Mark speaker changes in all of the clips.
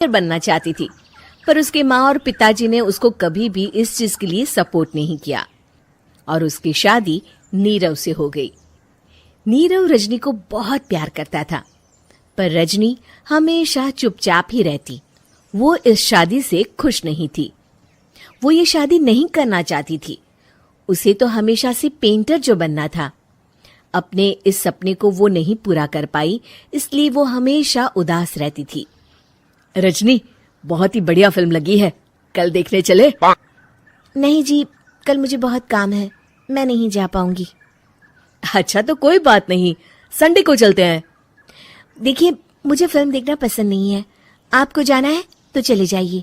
Speaker 1: बनना चाहती थी, पर उसके माँ और पिताजी ने उसको कभी भी इस चीज के लिए सपोर्ट नहीं किया और उसकी शादी नीरव से हो गई। नीरव रजनी को बहुत प्यार करता था, पर रजनी हमेशा चुपचाप ही रहती। वो इस शादी से खुश नहीं थी। वो ये शादी नहीं करना चाहती थी। उसे तो हमेशा से पेंटर जो बनना था। अपने इस सपने को वो नहीं पूरा कर पाई, इसलिए वो हमेशा उदास रहती थी। रजनी, बहुत ही बढ़िया फिल्म लगी है, कल देखने चले?
Speaker 2: नहीं जी, कल मुझे बहुत काम है, मैं नहीं जा पाऊंगी।
Speaker 1: अच्छा तो कोई बात नहीं, संडे को चलते हैं।
Speaker 2: देखिए, मुझे फिल्म देखना पसंद नहीं है। आपको जाना है तो चले जाइए।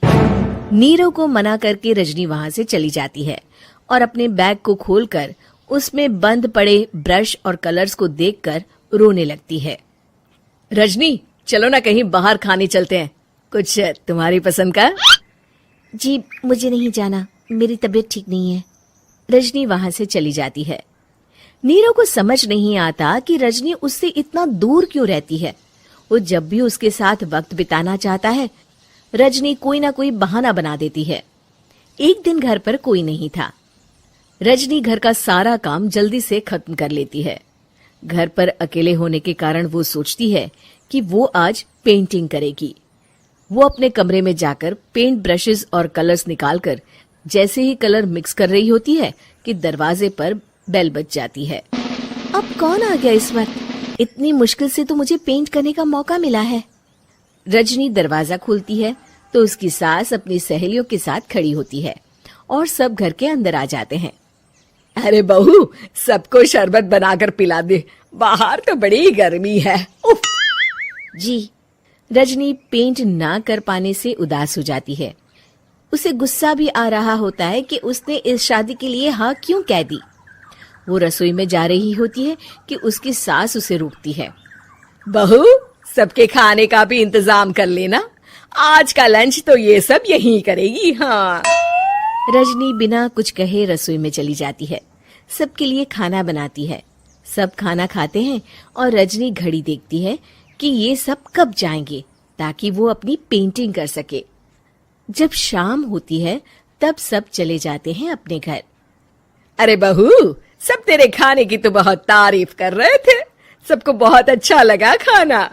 Speaker 1: नीरव को मना करके रजनी वहां से चली जाती है और अपने बैग को खोलकर उसमें बंद पड़े ब्रश और कलर्स को देखकर रोने लगती है। रजनी, चलो ना कहीं बाहर खाने चलते हैं, कुछ तुम्हारी पसंद का।
Speaker 2: जी, मुझे नहीं जाना, मेरी तबीयत ठीक नहीं है।
Speaker 1: रजनी वहां से चली जाती है। नीरव को समझ नहीं आता कि रजनी उससे इतना दूर क्यों रहती है। वो जब भी उसके साथ वक्त बिताना चाहता है, रजनी कोई ना कोई बहाना बना देती है। एक दिन घर पर कोई नहीं था। रजनी घर का सारा काम जल्दी से खत्म कर लेती है। घर पर अकेले होने के कारण वो सोचती है कि वो आज पेंटिंग करेगी। वो अपने कमरे में जाकर पेंट ब्रशेस और कलर्स निकालकर जैसे ही कलर मिक्स कर रही होती है कि दरवाजे पर बेल बज जाती है।
Speaker 2: अब कौन आ गया इस वक्त? इतनी मुश्किल से तो मुझे पेंट करने का मौका मिला है।
Speaker 1: रजनी दरवाजा खोलती है तो उसकी सास अपनी सहेलियों के साथ खड़ी होती है और सब घर के अंदर आ जाते हैं। अरे बहू, सबको शरबत बनाकर पिला दे, बाहर तो बड़ी गर्मी है। उफ।
Speaker 2: जी।
Speaker 1: रजनी पेंट ना कर पाने से उदास हो जाती है। उसे गुस्सा भी आ रहा होता है कि उसने इस शादी के लिए हाँ क्यों कह दी। वो रसोई में जा रही होती है कि उसकी सास उसे रोकती है। बहू, सबके खाने का भी इंतजाम कर लेना, आज का लंच तो ये सब यहीं करेगी। हाँ। रजनी बिना कुछ कहे रसोई में चली जाती है। सबके लिए खाना बनाती है। सब खाना खाते हैं और रजनी घड़ी देखती है कि ये सब कब जाएंगे ताकि वो अपनी पेंटिंग कर सके। जब शाम होती है तब सब चले जाते हैं अपने घर। अरे बहू, सब तेरे खाने की तो बहुत तारीफ कर रहे थे, सबको बहुत अच्छा लगा खाना।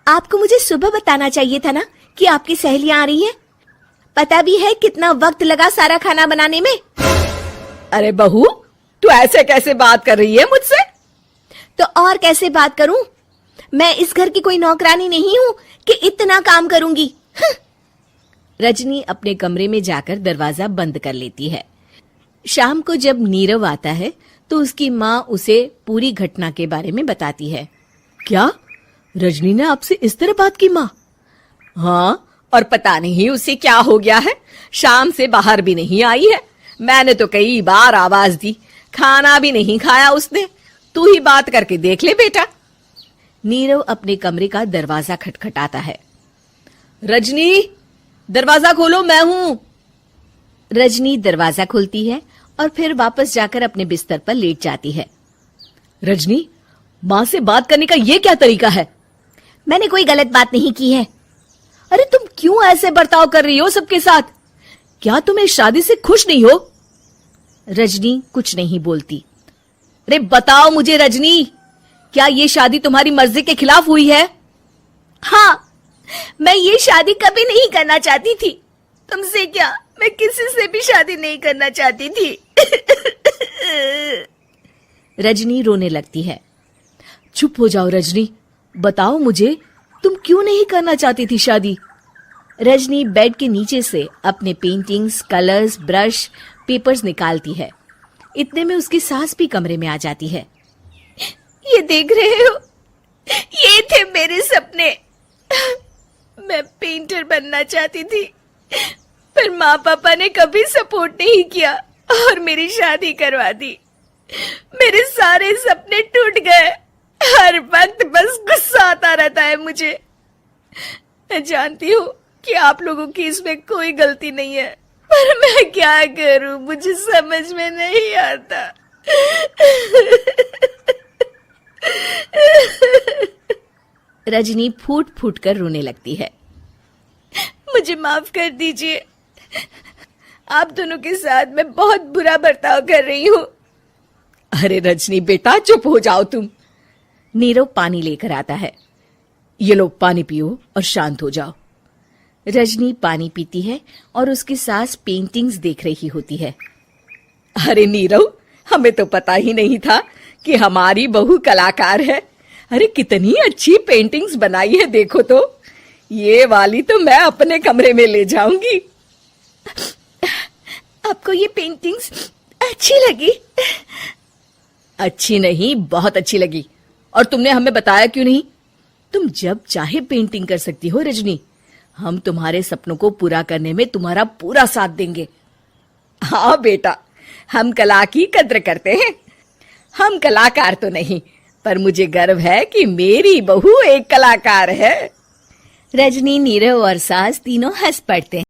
Speaker 2: आपको मुझे सुबह बताना चाहिए था ना कि आपकी सहेलियां आ रही हैं। पता भी है कितना वक्त लगा सारा खाना बनाने में।
Speaker 1: अरे बहू, तू ऐसे कैसे बात कर रही है मुझसे?
Speaker 2: तो और कैसे बात करूं? मैं इस घर की कोई नौकरानी नहीं हूं कि इतना काम करूंगी।
Speaker 1: रजनी अपने कमरे में जाकर दरवाजा बंद कर लेती है। शाम को जब नीरव आता है तो उसकी माँ उसे पूरी घटना के बारे में बताती है। क्या रजनी ने आपसे इस तरह बात की माँ? हाँ, और पता नहीं उसे क्या हो गया है, शाम से बाहर भी नहीं आई है। मैंने तो कई बार आवाज दी, खाना भी नहीं खाया उसने। तू ही बात करके देख ले बेटा। नीरव अपने कमरे का दरवाजा खटखटाता है। रजनी, दरवाजा खोलो, मैं हूं। रजनी दरवाजा खोलती है और फिर वापस जाकर अपने बिस्तर पर लेट जाती है। रजनी, माँ से बात करने का ये क्या तरीका है?
Speaker 2: मैंने कोई गलत बात नहीं की है।
Speaker 1: अरे तुम क्यों ऐसे बर्ताव कर रही हो सबके साथ? क्या तुम इस शादी से खुश नहीं हो? रजनी कुछ नहीं बोलती। अरे बताओ मुझे रजनी, क्या ये शादी तुम्हारी मर्जी के खिलाफ हुई है?
Speaker 2: हाँ, मैं ये शादी कभी नहीं करना चाहती थी। तुमसे क्या, मैं किसी से भी शादी नहीं करना चाहती थी।
Speaker 1: रजनी रोने लगती है। चुप हो जाओ रजनी, बताओ मुझे, तुम क्यों नहीं करना चाहती थी शादी? रजनी बेड के नीचे से अपने पेंटिंग्स, कलर्स, ब्रश, पेपर्स निकालती है। इतने में उसकी सास भी कमरे में आ जाती है।
Speaker 2: ये देख रहे हो, ये थे मेरे सपने। मैं पेंटर बनना चाहती थी, पर माँ पापा ने कभी सपोर्ट नहीं किया और मेरी शादी करवा दी। मेरे सारे सपने टूट गए। हर वक्त बस गुस्सा आता रहता है मुझे। मैं जानती हूँ कि आप लोगों की इसमें कोई गलती नहीं है, पर मैं क्या करूँ, मुझे समझ में नहीं आता।
Speaker 1: रजनी फूट फूट कर रोने लगती है।
Speaker 2: मुझे माफ कर दीजिए। आप दोनों के साथ मैं बहुत बुरा बर्ताव कर रही हूँ।
Speaker 1: अरे रजनी बेटा, चुप हो जाओ तुम। नीरव पानी लेकर आता है। ये लो पानी पियो और शांत हो जाओ। रजनी पानी पीती है और उसकी सास पेंटिंग्स देख रही होती है। अरे नीरव, हमें तो पता ही नहीं था कि हमारी बहू कलाकार है। अरे कितनी अच्छी पेंटिंग्स बनाई है, देखो तो। ये वाली तो मैं अपने कमरे में ले जाऊंगी।
Speaker 2: आपको ये पेंटिंग्स अच्छी लगी?
Speaker 1: अच्छी नहीं, बहुत अच्छी लगी। और तुमने हमें बताया क्यों नहीं? तुम जब चाहे पेंटिंग कर सकती हो रजनी। हम तुम्हारे सपनों को पूरा करने में तुम्हारा पूरा साथ देंगे। हाँ बेटा, हम कला की कद्र करते हैं। हम कलाकार तो नहीं, पर मुझे गर्व है कि मेरी बहू एक कलाकार है। रजनी, नीरव और सास तीनों हंस पड़ते हैं।